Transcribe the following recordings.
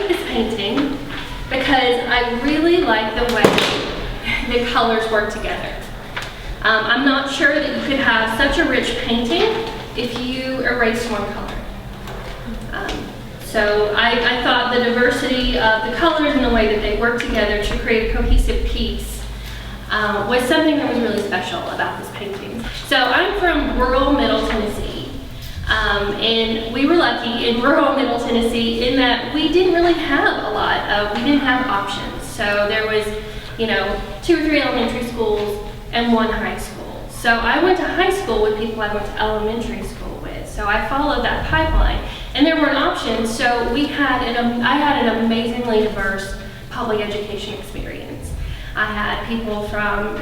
chose this painting because I really like the way the colors work together. I'm not sure that you could have such a rich painting if you erased one color. So I thought the diversity of the colors and the way that they work together to create a cohesive piece was something that was really special about this painting. So I'm from rural Middle Tennessee, and we were lucky in rural Middle Tennessee in that we didn't really have a lot of, we didn't have options. So there was, 2 or 3 elementary schools and 1 high school. So I went to high school with people I went to elementary school with. So I followed that pipeline, and there weren't options. So I had an amazingly diverse public education experience. I had people from,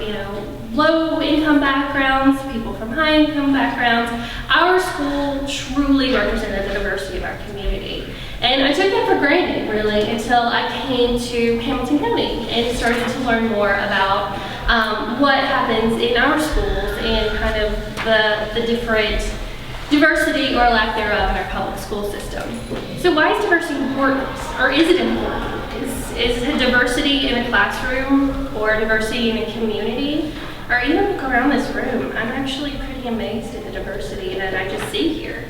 low income backgrounds, people from high income backgrounds. Our school truly represented the diversity of our community. And I took that for granted, really, until I came to Hamilton County and started to learn more about what happens in our schools and kind of the different diversity or lack thereof in our public school system. So why is diversity important, or is it important? Is it diversity in a classroom or diversity in a community? Or even look around this room, I'm actually pretty amazed at the diversity that I just see here.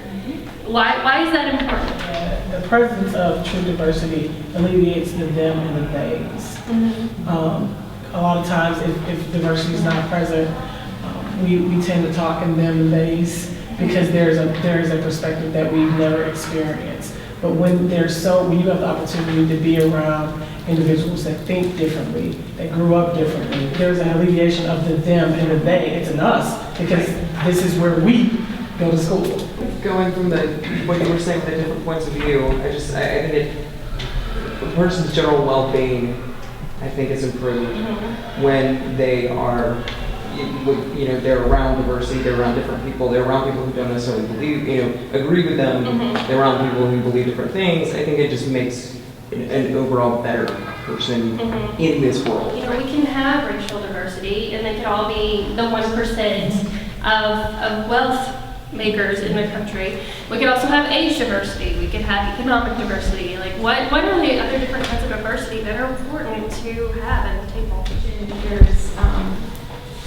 Why is that important? Yeah, the presence of true diversity alleviates the them and the theys. A lot of times if diversity is not present, we tend to talk in them and theys because there is a perspective that we've never experienced. But when you have the opportunity to be around individuals that think differently, that grew up differently, there's an alleviation of the them and the they. It's an us, because this is where we go to school. Going from what you were saying, the different points of view, I think a person's general well-being, I think, is improved when they are, they're around diversity, they're around different people, they're around people who don't necessarily believe, agree with them, they're around people who believe different things. I think it just makes an overall better person in this world. We can have racial diversity, and they could all be the 1% of wealth makers in the country. We could also have age diversity. We could have economic diversity. Like, what are the other different kinds of diversity that are important to have at the table? There's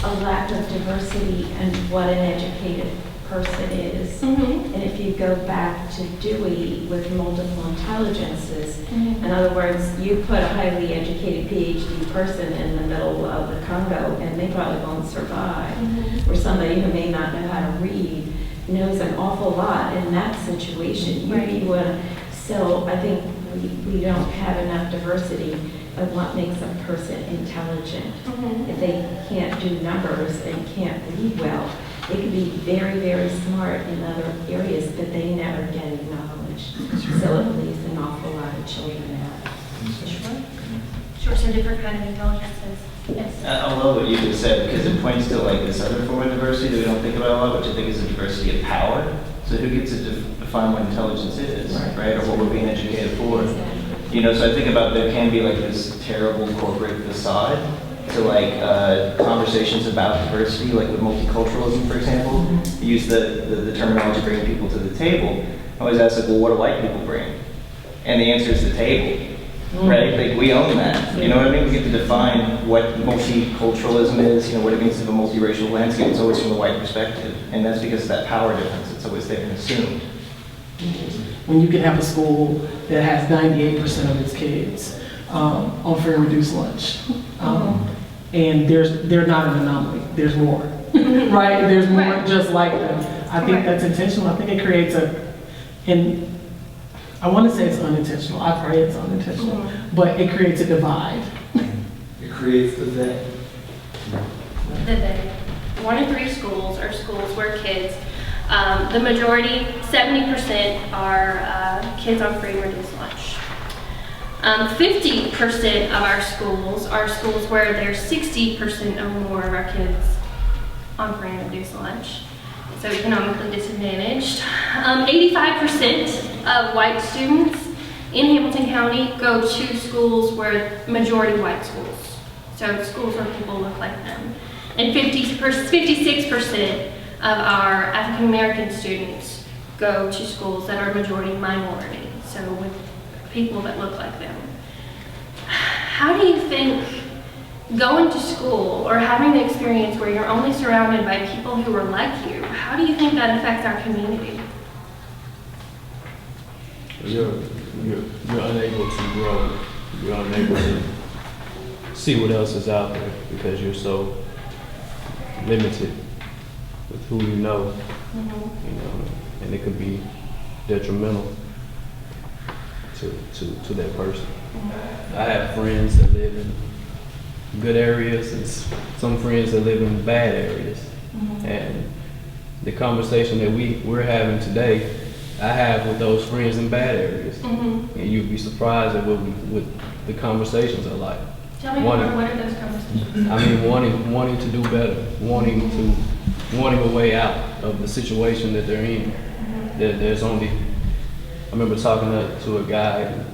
a lack of diversity in what an educated person is. And if you go back to Dewey with multiple intelligences, in other words, you put a highly educated PhD person in the middle of the Congo and they probably won't survive. Or somebody who may not know how to read knows an awful lot in that situation. So I think we don't have enough diversity of what makes a person intelligent. If they can't do numbers and can't read well, they can be very, very smart in other areas, but they never get acknowledged. So it leaves an awful lot of children out. Sure, so different kind of intelligences. Yes. I love what you just said, because it points to like this other form of diversity that we don't think about a lot, which I think is the diversity of power. So who gets to define what intelligence is, right? Or what we're being educated for. So I think about there can be like this terrible corporate facade to like conversations about diversity, like with multiculturalism, for example. You use the terminology bringing people to the table. I always ask, like, well, what do white people bring? And the answer is the table, right? Like, we own that. You know what I mean? We get to define what multiculturalism is, what it means to have a multiracial landscape. It's always from the white perspective. And that's because of that power difference. It's always there and assumed. When you can have a school that has 98% of its kids on free and reduced lunch, and they're not an anomaly. There's more, right? There's more just like them. I think that's intentional. I think it creates and I want to say it's unintentional. I pray it's unintentional, but it creates a divide. It creates the they. The they. 1 in 3 schools are schools where kids, the majority, 70% are kids on free and reduced lunch. 50% of our schools are schools where there's 60% or more of our kids on free and reduced lunch, so economically disadvantaged. 85% of white students in Hamilton County go to schools where majority white schools, so schools where people look like them. And 56% of our African American students go to schools that are majority minority, so with people that look like them. How do you think going to school or having the experience where you're only surrounded by people who are like you, how do you think that affects our community? You're unable to grow. You're unable to see what else is out there because you're so limited with who you know, and it could be detrimental to that person. I have friends that live in good areas and some friends that live in bad areas. And the conversation that we're having today, I have with those friends in bad areas. And you'd be surprised at what the conversations are like. Tell me more, what are those conversations? I mean, wanting to do better, wanting a way out of the situation that they're in. There's only, I remember talking to a guy, and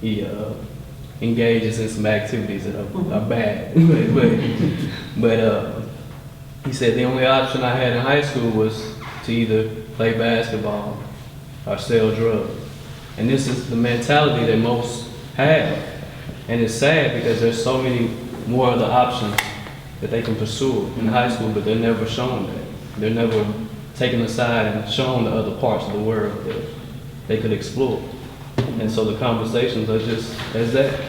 he engages in some activities that are bad, but he said the only option I had in high school was to either play basketball or sell drugs. And this is the mentality that most have. And it's sad because there's so many more other options that they can pursue in high school, but they're never shown that. They're never taken aside and shown the other parts of the world that they could explore. And so the conversations are just as that.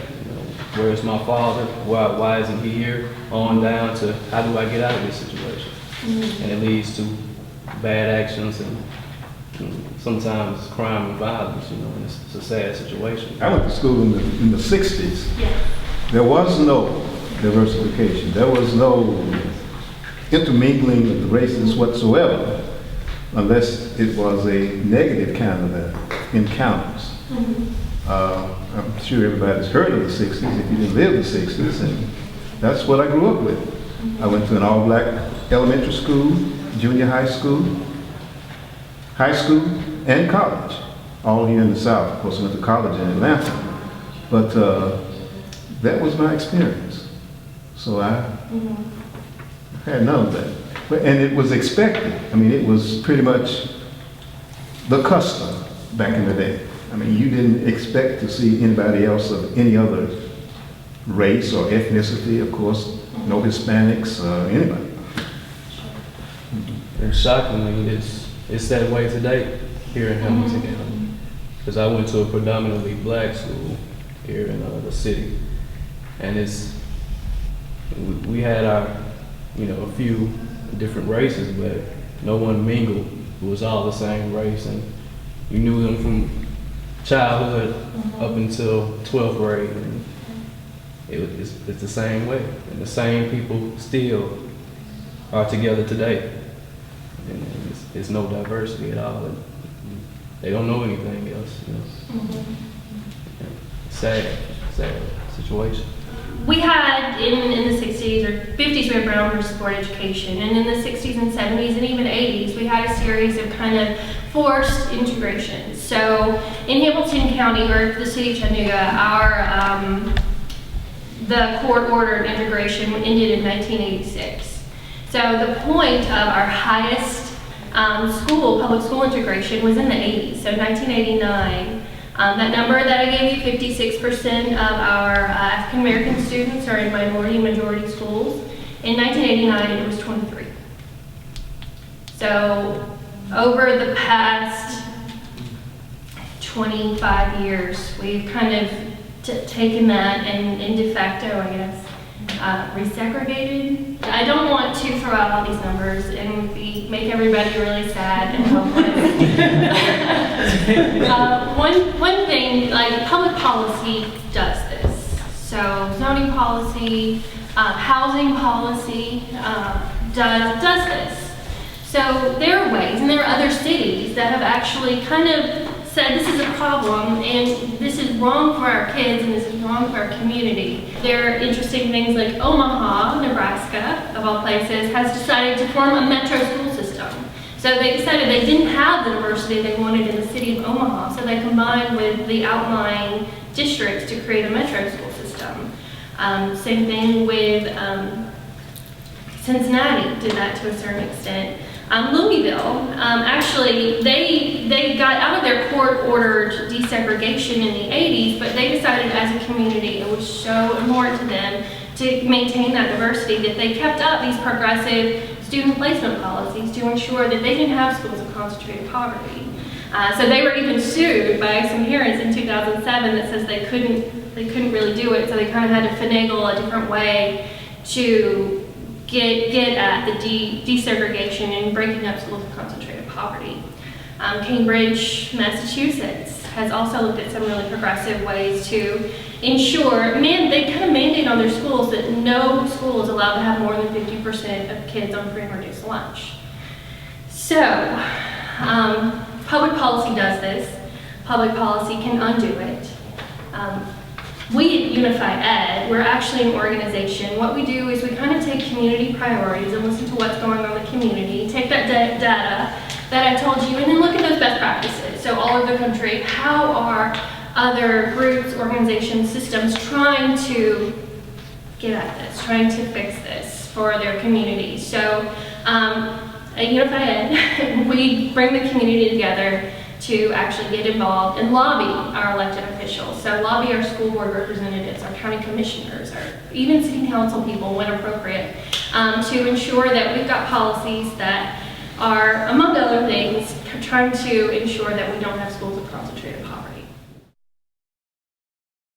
Where's my father? Why isn't he here? On down to how do I get out of this situation? And it leads to bad actions and sometimes crime and violence, and it's a sad situation. I went to school in the 60s. Yeah. There was no diversification. There was no intermingling of the races whatsoever, unless it was a negative kind of encounters. I'm sure everybody's heard of the 60s if you didn't live the 60s, and that's what I grew up with. I went to an all-black elementary school, junior high school, and college, all here in the South. Of course, I went to college in Atlanta, but that was my experience. So I had none of that. And it was expected. I mean, it was pretty much the custom back in the day. I mean, you didn't expect to see anybody else of any other race or ethnicity, of course, no Hispanics, anybody. And shockingly, it's that way today here in Hamilton County. Because I went to a predominantly black school here in the city. And we had our, a few different races, but no one mingled. It was all the same race, and you knew them from childhood up until 12th grade. And it's the same way, and the same people still are together today. And there's no diversity at all. And they don't know anything else. Sad situation. We had in the 60s or 50s, we had Brown versus Board education, and in the 60s and 70s and even 80s, we had a series of kind of forced integration. So in Hamilton County, or the city of Chattanooga, the court-ordered integration ended in 1986. So the point of our highest public school integration was in the 80s, so 1989. That number that I gave you, 56% of our African American students are in minority and majority schools. In 1989, it was 23. So over the past 25 years, we've kind of taken that and de facto, I guess, resegregated. I don't want to throw out all these numbers and make everybody really sad and hopeless. One thing, like public policy does this. So zoning policy, housing policy does this. So there are ways, and there are other cities that have actually kind of said this is a problem and this is wrong for our kids and this is wrong for our community. There are interesting things like Omaha, Nebraska, of all places, has decided to form a metro school system. So they decided they didn't have the diversity they wanted in the city of Omaha, so they combined with the outlying districts to create a metro school system. Same thing with Cincinnati did that to a certain extent. Louisville, actually, they got out of their court-ordered desegregation in the 80s, but they decided as a community it was so important to them to maintain that diversity that they kept up these progressive student placement policies to ensure that they didn't have schools of concentrated poverty. So they were even sued by some parents in 2007 that says they couldn't really do it, so they kind of had to finagle a different way to get at the desegregation and breaking up schools of concentrated poverty. Cambridge, Massachusetts has also looked at some really progressive ways to ensure, they kind of mandate on their schools that no school is allowed to have more than 50% of kids on free and reduced lunch. So, public policy does this. Public policy can undo it. We at Unify Ed, we're actually an organization. What we do is we kind of take community priorities and listen to what's going on in the community, take that data that I told you, and then look at those best practices. So all over the country, how are other groups, organizations, systems trying to get at this, trying to fix this for their communities? So at Unify Ed, we bring the community together to actually get involved and lobby our elected officials. So lobby our school board representatives, our county commissioners, or even city council people when appropriate, to ensure that we've got policies that are, among other things, trying to ensure that we don't have schools of concentrated poverty.